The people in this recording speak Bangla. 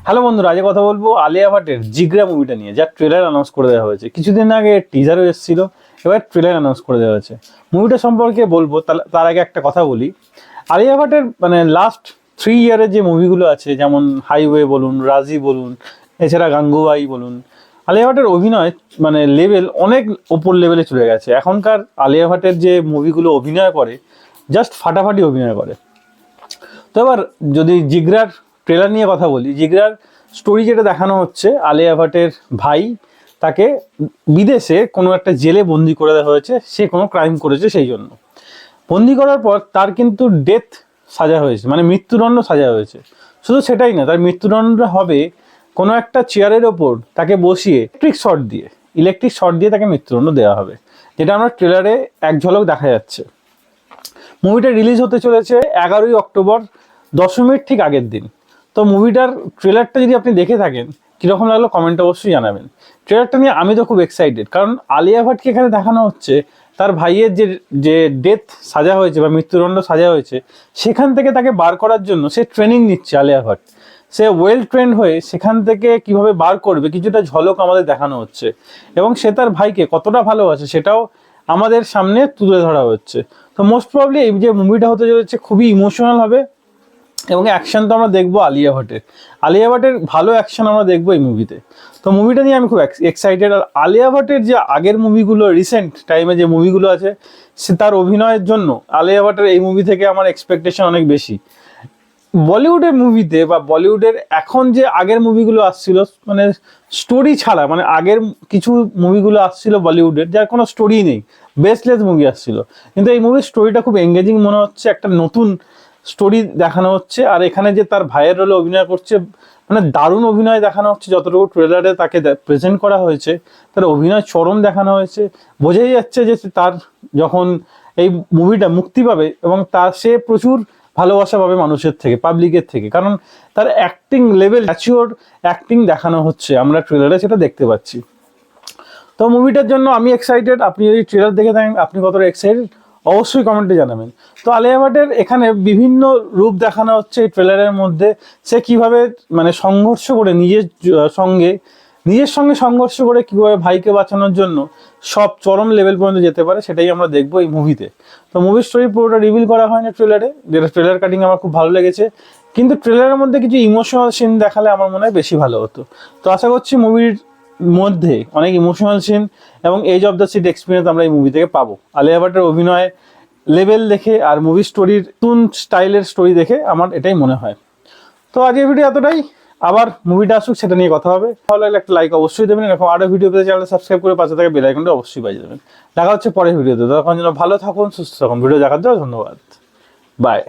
হ্যালো বন্ধুরা, আজকে কথা বলবো আলিয়া ভাটের জিগরা মুভিটা নিয়ে, যার ট্রেলার অ্যানাউন্স করে দেওয়া হয়েছে। কিছুদিন আগে টিজারও এসেছিল, এবার ট্রেলার অ্যানাউন্স করে দেওয়া হয়েছে। মুভিটা সম্পর্কে বলবো, তার আগে একটা কথা বলি। আলিয়া ভাটের লাস্ট 3 ইয়ারের যে মুভিগুলো আছে, যেমন হাইওয়ে বলুন, রাজি বলুন, এছাড়া গাঙ্গুবাই বলুন, আলিয়া ভাটের অভিনয় লেভেল অনেক ওপর লেভেলে চলে গেছে। এখনকার আলিয়া ভাটের যে মুভিগুলো অভিনয় করে, জাস্ট ফাটাফাটি অভিনয় করে। তো এবার যদি জিগরার ট্রেলার নিয়ে কথা বলি, জিগরার স্টোরি যেটা দেখানো হচ্ছে, আলিয়া ভাটের ভাই তাকে বিদেশে কোনো একটা জেলে বন্দি করে দেওয়া হয়েছে, সে কোনো ক্রাইম করেছে, সেই জন্য বন্দি করার পর তার কিন্তু ডেথ সাজা হয়েছে, মৃত্যুদণ্ড সাজা হয়েছে। শুধু সেটাই না, তার মৃত্যুদণ্ড হবে কোনো একটা চেয়ারের ওপর তাকে বসিয়ে ইলেকট্রিক শর্ট দিয়ে তাকে মৃত্যুদণ্ড দেওয়া হবে, যেটা আমরা ট্রেলারে এক ঝলক দেখা যাচ্ছে। মুভিটা রিলিজ হতে চলেছে 11ই অক্টোবর, দশমীর ঠিক আগের দিন। তো মুভিটার ট্রেলারটা যদি আপনি দেখে থাকেন, কীরকম লাগলো কমেন্টে অবশ্যই জানাবেন। ট্রেলারটা নিয়ে আমি তো খুব এক্সাইটেড, কারণ আলিয়া ভাটকে এখানে দেখানো হচ্ছে তার ভাইয়ের যে ডেথ সাজা হয়েছে বা মৃত্যুদণ্ড সাজা হয়েছে, সেখান থেকে তাকে বার করার জন্য সে ট্রেনিং নিচ্ছে। আলিয়া ভাট সে ওয়েল ট্রেন্ড হয়ে সেখান থেকে কিভাবে বার করবে, কিছুটা ঝলক আমাদের দেখানো হচ্ছে। এবং সে তার ভাইকে কতটা ভালোবাসে সেটাও আমাদের সামনে তুলে ধরা হচ্ছে। তো মোস্ট প্রবলি এই যে মুভিটা হতে চলেছে খুবই ইমোশনাল হবে, এবং অ্যাকশন তো আমরা দেখবো আলিয়া ভাটের ভালো অ্যাকশন আমরা দেখবো এই মুভিতে। তো মুভিটা নিয়ে আমি খুব এক্সাইটেড। আর আলিয়া ভাটের যে আগের মুভিগুলো, রিসেন্ট টাইমে যে মুভিগুলো আছে, সে তার অভিনয়ের জন্য আলিয়া ভাটের এই মুভি থেকে আমার এক্সপেকটেশন অনেক বেশি। বলিউডের মুভিতে বা বলিউডের এখন যে আগের মুভিগুলো আসছিল, স্টোরি ছাড়া, আগের কিছু মুভিগুলো আসছিল বলিউডের, যার কোনো স্টোরি নেই, বেসলেস মুভি আসছিল। কিন্তু এই মুভির স্টোরিটা খুব এঙ্গেজিং মনে হচ্ছে, একটা নতুন স্টোরি দেখানো হচ্ছে। আর এখানে যে তার ভাইয়ের রোলে অভিনয় করছে, দারুণ অভিনয় দেখানো হচ্ছে। যতটুকু ট্রেলারে তাকে প্রেজেন্ট করা হয়েছে, তার অভিনয় চরম দেখানো হয়েছে। বোঝাই যাচ্ছে যে তার যখন এই মুভিটা মুক্তি পাবে, এবং সে প্রচুর ভালোবাসা পাবে মানুষের থেকে, পাবলিকের থেকে, কারণ তার অ্যাক্টিং লেভেল, ম্যাচিওর অ্যাক্টিং দেখানো হচ্ছে, আমরা ট্রেলারে সেটা দেখতে পাচ্ছি। তো মুভিটার জন্য আমি এক্সাইটেড। আপনি যদি ট্রেলার দেখে থাকেন, আপনি কতটা এক্সাইটেড অবশ্যই কমেন্টে জানাবেন। তো আলিয়া ভাটের এখানে বিভিন্ন রূপ দেখানো হচ্ছে এই ট্রেলারের মধ্যে। সে কিভাবে সংঘর্ষ করে নিজের সঙ্গে সংঘর্ষ করে কিভাবে ভাইকে বাঁচানোর জন্য সব চরম লেভেল পর্যন্ত যেতে পারে, সেটাই আমরা দেখবো এই মুভিতে। তো মুভির স্টোরি পুরোটা রিভিল করা হয় না ট্রেলারে, যেটা ট্রেলার কাটিং আমার খুব ভালো লেগেছে। কিন্তু ট্রেলারের মধ্যে কিছু ইমোশনাল সিন দেখালে আমার মনে হয় বেশি ভালো হতো। তো আশা করছি মুভির মধ্যে অনেক ইমোশনাল সিন এবং edge of the seat experience আমরা এই মুভি থেকে পাবো। আলিয়া ভাটের অভিনয় লেভেল দেখে আর মুভি স্টোরির নতুন স্টাইলের স্টোরি দেখে আমার এটাই মনে হয়। তো আজকের ভিডিও এতটাই, আবার মুভিটা আসুক সেটা নিয়ে কথা হবে। ভালো লাগলে একটা লাইক অবশ্যই দেবেন, এরকম আরও ভিডিও পেতে চ্যানেলটা সাবস্ক্রাইব করে পাশে থাকা বেল আইকনটা অবশ্যই বাজিয়ে দেবেন। দেখা হচ্ছে পরের ভিডিওতে, তখন যেন ভালো থাকুন, সুস্থ থাকুন। ভিডিও দেখার জন্য ধন্যবাদ, বাই।